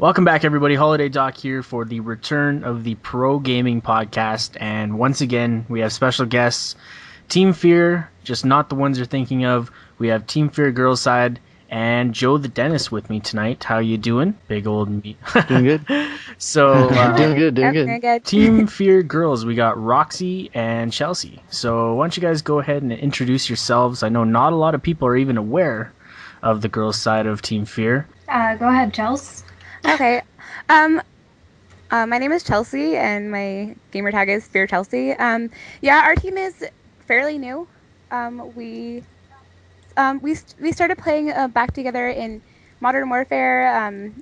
Welcome back, everybody. Holiday Doc here for the return of the Pro Gaming Podcast. And once again, we have special guests. Team FeaR, just not the ones you're thinking of. We have Team FeaR Girls Side and Joe the Dentist with me tonight. How you doing? Big old me. Doing good. So, doing Yep, good. very good. Team FeaR Girls, we got Roxy and Chelsea. So why don't you guys go ahead and introduce yourselves? I know not a lot of people are even aware of the girls' side of Team FeaR. Go ahead, Chels. Okay. My name is Chelsea, and my gamer tag is FeaR Chelsea. Our team is fairly new. We started playing back together in Modern Warfare.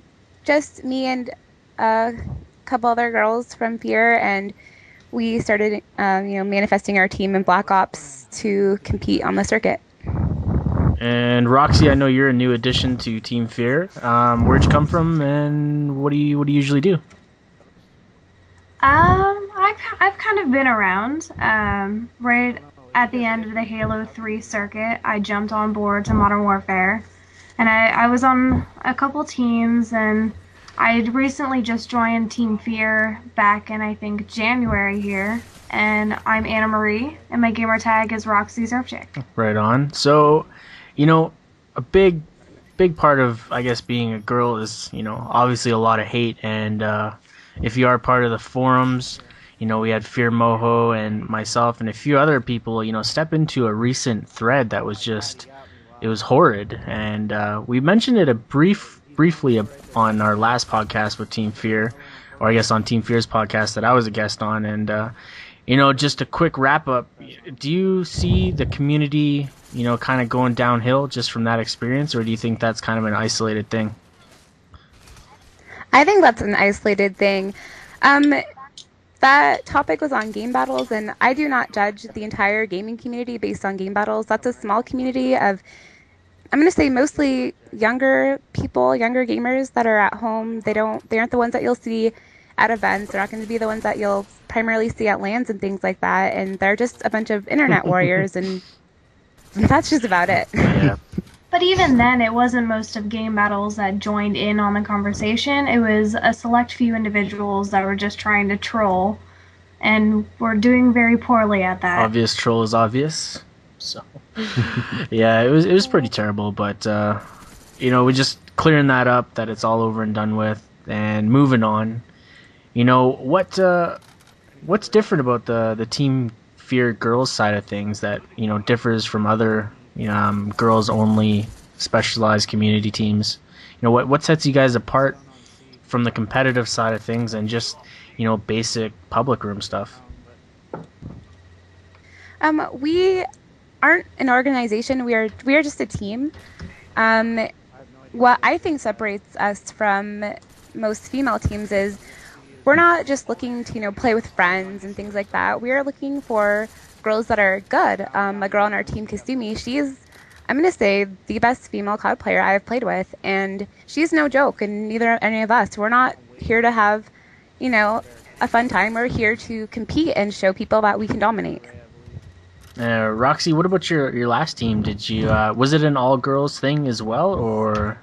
Just me and a couple other girls from FeaR, and we started, manifesting our team in Black Ops to compete on the circuit. And Roxy, I know you're a new addition to Team FeaR. Where'd you come from, and what do you usually do? I've kind of been around. Right at the end of the Halo 3 circuit, I jumped on board to Modern Warfare, and I was on a couple teams, and I had recently just joined Team FeaR back in, I think, January here, and I'm Anna Marie, and my gamer tag is Roxy Surfchick. Right on. So, a big part of, I guess, being a girl is, obviously a lot of hate. And if you are part of the forums, we had FeaR Moho and myself and a few other people, step into a recent thread that was it was horrid. And we mentioned it briefly on our last podcast with Team FeaR, or I guess on Team FeaR's podcast that I was a guest on. And, just a quick wrap up. Do you see the community, kind of going downhill just from that experience, or do you think that's kind of an isolated thing? I think that's an isolated thing. That topic was on game battles, and I do not judge the entire gaming community based on game battles. That's a small community of, I'm going to say, mostly younger people, younger gamers that are at home. They aren't the ones that you'll see at events. They're not going to be the ones that you'll primarily see at LANs and things like that. And they're just a bunch of internet warriors, and that's just about it. Yeah. But even then, it wasn't most of game battles that joined in on the conversation. It was a select few individuals that were just trying to troll, and were doing very poorly at that. Obvious troll is obvious. So, yeah, it was pretty terrible. But we're just clearing that up, that it's all over and done with, and moving on. What's different about the Team FeaR girls side of things that differs from other girls only specialized community teams? What sets you guys apart from the competitive side of things and just basic public room stuff? We aren't an organization. We are just a team. What I think separates us from most female teams is we're not just looking to play with friends and things like that. We are looking for girls that are good. A girl on our team, Kasumi, she's, I'm going to say, the best female COD player I've played with, and she's no joke, and neither are any of us. We're not here to have, a fun time. We're here to compete and show people that we can dominate. Roxy, what about your last team? Did you was it an all girls thing as well, or?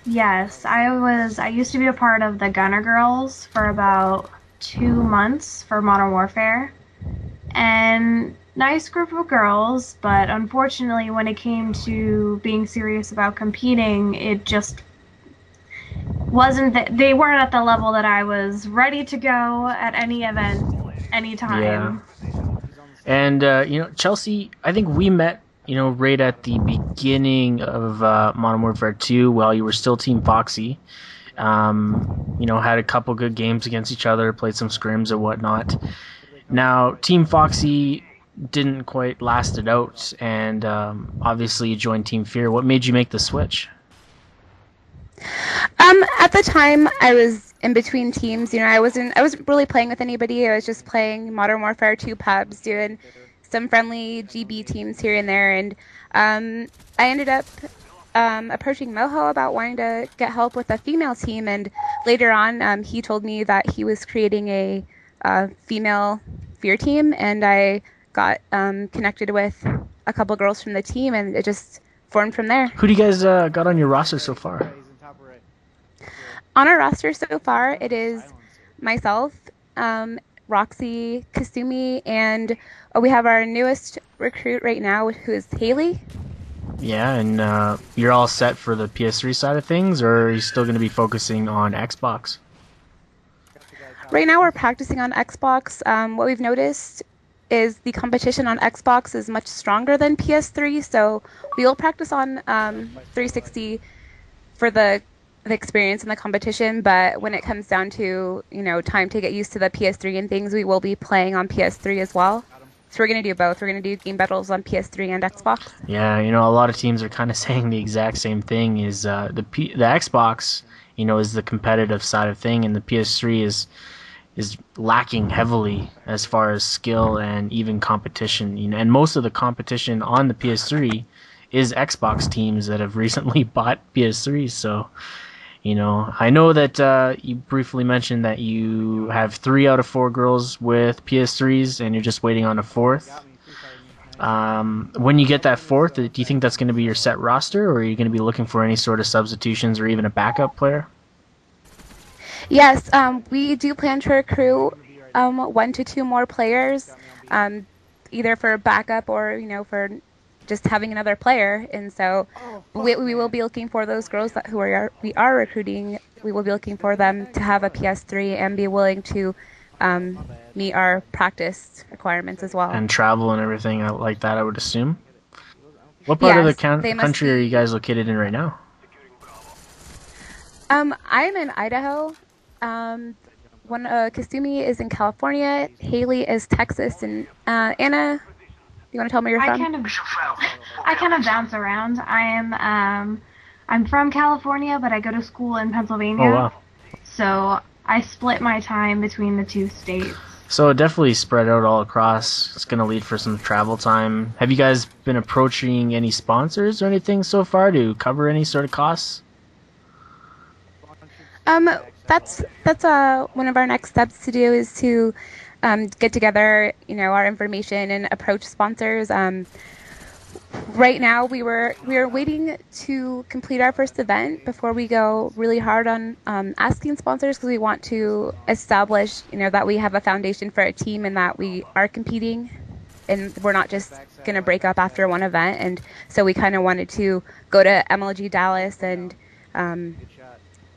Yes, I used to be a part of the Gunner Girls for about 2 months for Modern Warfare, and nice group of girls, but unfortunately when it came to being serious about competing, it just wasn't that they weren't at the level that I was ready to go at any event, anytime. Yeah. And Chelsea, I think we met right at the beginning of Modern Warfare 2 while you were still Team Foxy. Had a couple good games against each other, played some scrims and whatnot. Now, Team Foxy didn't quite last it out, and obviously you joined Team FeaR. What made you make the switch? At the time, I was in between teams. I wasn't really playing with anybody. I was just playing Modern Warfare 2 pubs, doing some friendly GB teams here and there, and I ended up approaching Moho about wanting to get help with a female team, and later on he told me that he was creating a female FeaR team, and I got connected with a couple girls from the team, and it just formed from there. Who do you guys got on your roster so far? On our roster so far, it is myself, um, Roxy, Kasumi, and we have our newest recruit right now, who is Haley. Yeah, and you're all set for the PS3 side of things, or are you still going to be focusing on Xbox? Right now, we're practicing on Xbox. What we've noticed is the competition on Xbox is much stronger than PS3, so we will practice on 360 for the experience and the competition. But when it comes down to time to get used to the PS3 and things, we will be playing on PS3 as well. So we're gonna do both. We're gonna do game battles on PS3 and Xbox. Yeah, a lot of teams are kind of saying the exact same thing. Is the Xbox, is the competitive side of thing, and the PS3 is lacking heavily as far as skill and even competition. And most of the competition on the PS3 is Xbox teams that have recently bought PS3s. So, I know that you briefly mentioned that you have 3 out of 4 girls with PS3s, and you're just waiting on a fourth. When you get that fourth, do you think that's going to be your set roster, or are you going to be looking for any sort of substitutions or even a backup player? Yes, we do plan to recruit 1 to 2 more players, um, either for backup or for just having another player. And so we will be looking for those girls we are recruiting. We will be looking for them to have a PS3 and be willing to meet our practice requirements as well. And travel and everything like that, I would assume. What part of the Yes, they must country are you be. guys located in right now? I'm in Idaho. Um, one Kasumi is in California. Haley is Texas, and Anna, you want to tell me where you're I from? kind of I kind of bounce around. I'm from California, but I go to school in Oh Pennsylvania. wow. So I split my time between the two states. So definitely spread out all across. It's going to lead for some travel time. Have you guys been approaching any sponsors or anything so far to cover any sort of costs? Um, that's one of our next steps to do is to get together, our information and approach sponsors. Right now, we are waiting to complete our first event before we go really hard on asking sponsors because we want to establish, that we have a foundation for a team and that we are competing and we're not just going to break up after one event. And so we kind of wanted to go to MLG Dallas and um,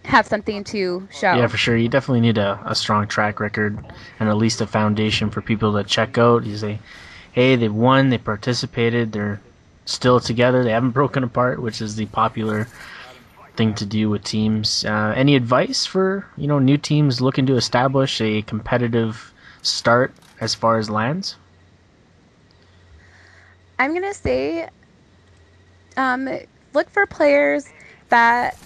have something to Yeah, show. for sure. You definitely need a strong track record and at least a foundation for people to check out. You say, hey, they won, they participated, they're still together, they haven't broken apart, which is the popular thing to do with teams. Any advice for new teams looking to establish a competitive start as far as lands? I'm going to say um, look for players that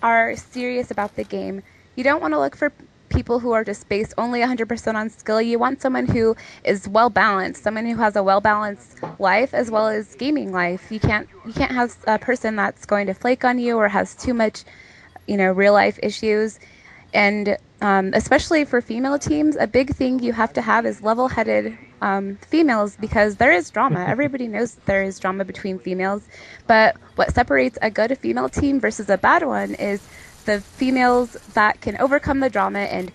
are serious about the game. You don't want to look for people who are just based only 100% on skill. You want someone who is well balanced, someone who has a well balanced life as well as gaming life. You can't have a person that's going to flake on you or has too much, real life issues. And especially for female teams, a big thing you have to have is level headed females because there is drama. Everybody knows that there is drama between females. But what separates a good female team versus a bad one is the females that can overcome the drama and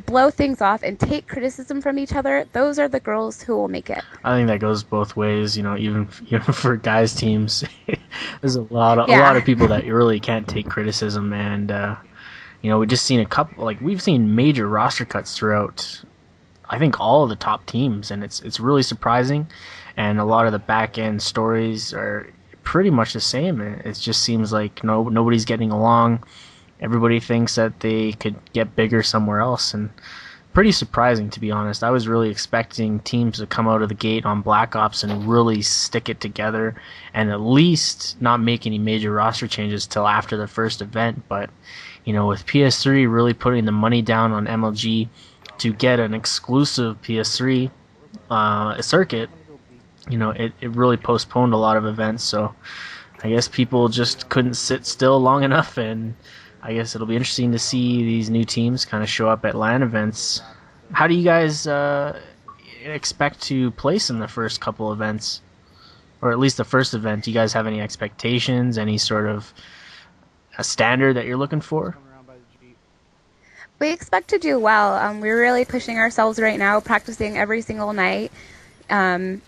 blow things off and take criticism from each other. Those are the girls who will make it. I think that goes both ways. Even for guys teams, there's a lot of Yeah. people that really can't take criticism, and we just seen a couple. Like we've seen major roster cuts throughout. I think all of the top teams, and it's really surprising. And a lot of the back end stories are pretty much the same. It just seems like nobody's getting along. Everybody thinks that they could get bigger somewhere else, and pretty surprising to be honest. I was really expecting teams to come out of the gate on Black Ops and really stick it together and at least not make any major roster changes till after the first event. But with PS3 really putting the money down on MLG to get an exclusive PS3 circuit, it really postponed a lot of events. So I guess people just couldn't sit still long enough, and I guess it'll be interesting to see these new teams kind of show up at LAN events. How do you guys expect to place in the first couple events, or at least the first event? Do you guys have any expectations, any sort of a standard that you're looking for? We expect to do well. We're really pushing ourselves right now, practicing every single night. Um,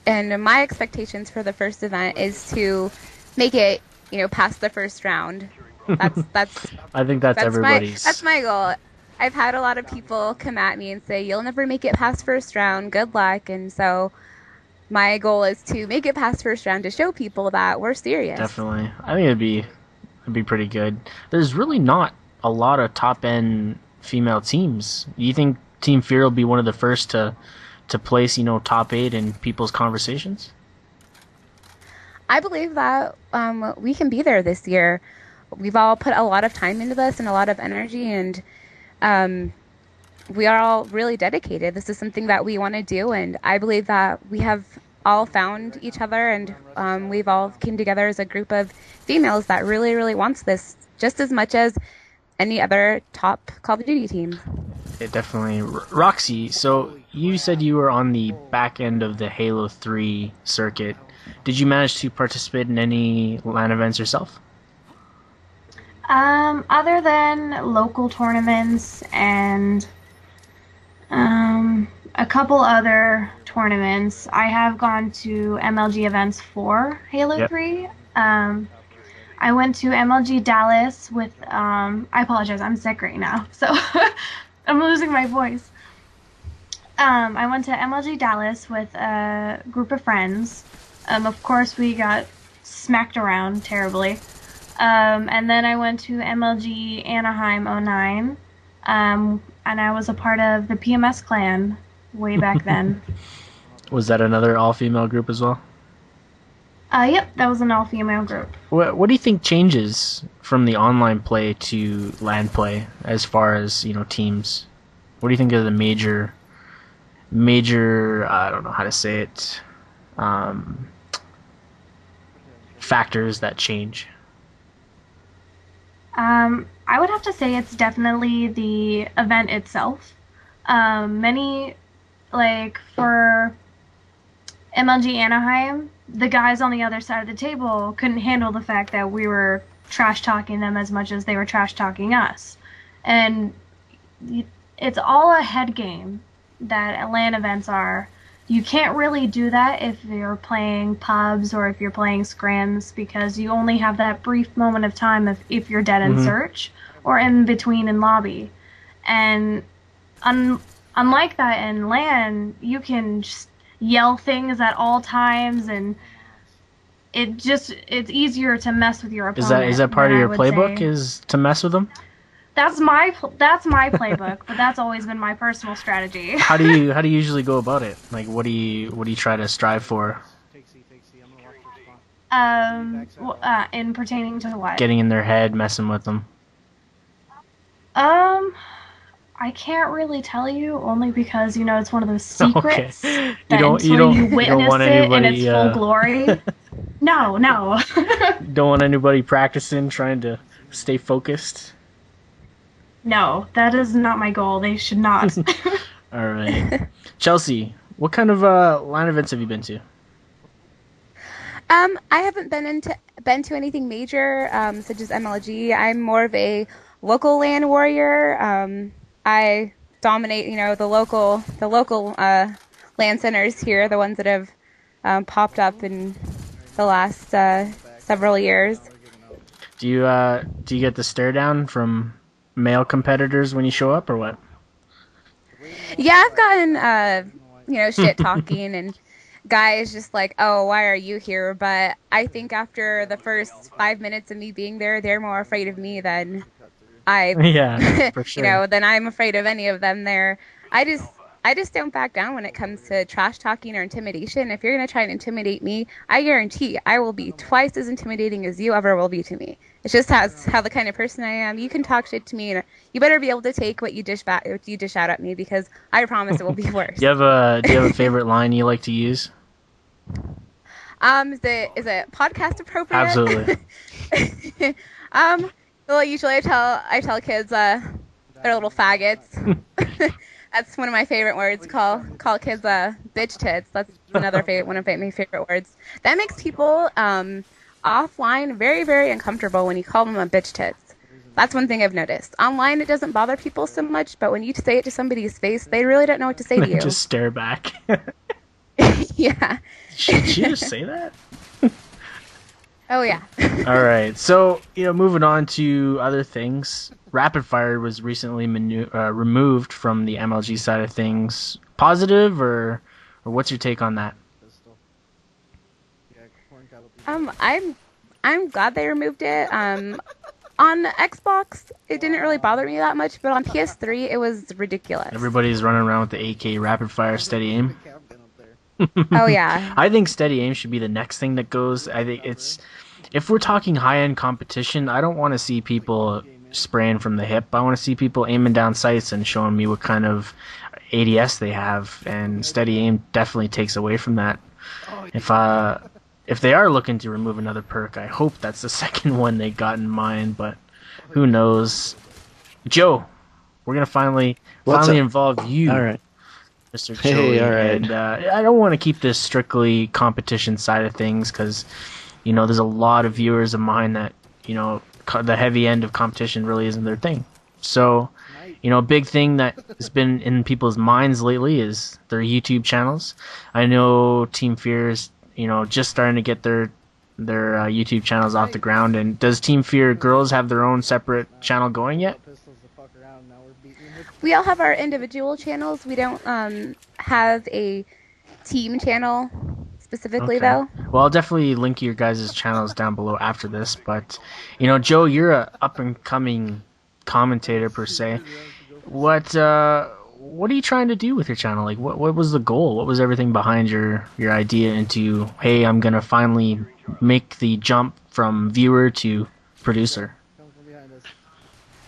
and my expectations for the first event is to make it, past the first round. That's that's I think that's that's everybody's. my goal. I've had a lot of people come at me and say, "You'll never make it past first round. Good luck." And so my goal is to make it past first round to show people that we're serious. Definitely. I think it'd be pretty good. There's really not a lot of top end female teams. Do you think Team FeaR will be one of the first to place, top 8 in people's conversations? I believe that we can be there this year. We've all put a lot of time into this and a lot of energy, and um, we are all really dedicated. This is something that we want to do, and I believe that we have all found each other, and we've all came together as a group of females that really, really wants this just as much as any other top Call of Duty team. It definitely. Roxy, so you said you were on the back end of the Halo 3 circuit. Did you manage to participate in any LAN events yourself? Other than local tournaments and a couple other tournaments, I have gone to MLG events for Halo Yep. 3. I went to MLG Dallas with, I apologize, I'm sick right now, so I'm losing my voice. I went to MLG Dallas with a group of friends. Of course, we got smacked around terribly. And then I went to MLG Anaheim '09, and I was a part of the PMS clan way back then. Was that another all female group as well? Yep, that was an all-female group. What do you think changes from the online play to LAN play as far as teams? What do you think are the major I don't know how to say it um, factors that change? I would have to say it's definitely the event itself. Many, like for MLG Anaheim, the guys on the other side of the table couldn't handle the fact that we were trash talking them as much as they were trash talking us. And it's all a head game that LAN events are. You can't really do that if you're playing pubs or if you're playing scrims because you only have that brief moment of time if you're dead in search or in between in lobby. And unlike that in LAN, you can just yell things at all times and it's easier to mess with your opponent. Is that part of than I your would playbook? say. Is to mess with them? That's my playbook, but that's always been my personal strategy. How do you usually go about it? Like, what do you try to strive for? In pertaining to what? Getting in their head, messing with them. I can't really tell you, only because it's one of those Okay. secrets that until you witness want it in anybody its full glory. No, no. don't want anybody practicing, trying to stay focused. No, that is not my goal. They should not. All right, Chelsea, what kind of LAN events have you been to? I haven't been to anything major, such as MLG. I'm more of a local LAN warrior. I dominate, the local LAN centers here, the ones that have popped up in the last several years. Do you get the stare down from male competitors when you show up, or what? Yeah, I've gotten shit talking and guys just like, "Oh, why are you here?" But I think after the first 5 minutes of me being there, they're more afraid of me than I, Yeah, for sure. than I'm afraid of any of them there. I just I just don't back down when it comes to trash talking or intimidation. If you're going to try and intimidate me, I guarantee I will be twice as intimidating as you ever will be to me. It's just how the kind of person I am. You can talk shit to me, and you better be able to take what you dish out at me, because I promise it will be worse. Do you have a favorite line you like to use? Is it podcast appropriate? Absolutely. Well, usually I tell kids they're little faggots. That's one of my favorite words. Call kids bitch tits. That's another one of my favorite words. That makes people offline very, very uncomfortable when you call them a bitch tits. That's one thing I've noticed. Online, it doesn't bother people so much, but when you say it to somebody's face, they really don't know what to say to They you. just stare back. Yeah. Did she just say that? Oh, yeah. All right. So, moving on to other things. Rapid fire was recently removed from the MLG side of things. Positive, or what's your take on that? I'm glad they removed it. On Xbox, it didn't really bother me that much, but on PS3, it was ridiculous. Everybody's running around with the AK rapid fire steady aim. Oh, yeah. I think steady aim should be the next thing that goes. I think it's if we're talking high end competition, I don't want to see people spraying from the hip. I want to see people aiming down sights and showing me what kind of ADS they have. And steady aim definitely takes away from that. If if they are looking to remove another perk, I hope that's the second one they got in mind. But who knows? Joe, we're gonna What's finally up? involve All you, right. Mr. Hey, Joey, all right. and I don't want to keep this strictly competition side of things because there's a lot of viewers of mine that the heavy end of competition really isn't their thing. So, a big thing that has been in people's minds lately is their YouTube channels. I know Team FeaR is just starting to get their YouTube channels off the ground. And does Team FeaR girls have their own separate channel going yet? We all have our individual channels. We don't have a team channel specifically, Okay. though. Well, I'll definitely link your guys' channels down below after this. But, Joe, you're a up and coming commentator per se. What are you trying to do with your channel? Like, what was the goal? What was everything behind your idea into, hey, I'm gonna finally make the jump from viewer to producer?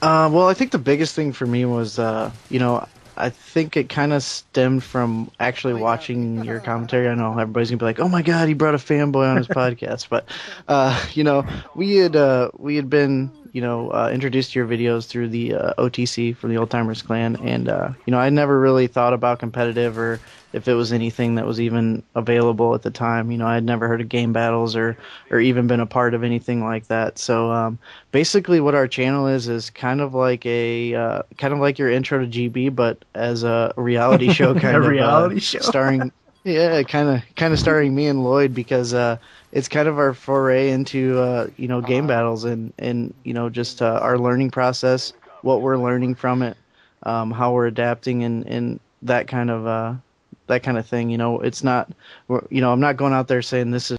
Well, I think the biggest thing for me was, I think it kind of stemmed from actually watching your commentary. I know everybody's gonna be like, "Oh my God, he brought a fanboy on his podcast," but, we had been, introduced to your videos through the OTC from the Old Timers Clan, and I never really thought about competitive or if it was anything that was even available at the time. I had never heard of game battles or even been a part of anything like that. So basically, what our channel is kind of like your intro to GB, but as a reality show, A kind of reality show. starring. Yeah, kind of starring me and Lloyd because it's kind of our foray into game battles and just our learning process, what we're learning from it, how we're adapting and that kind of thing. It's not, I'm not going out there saying this is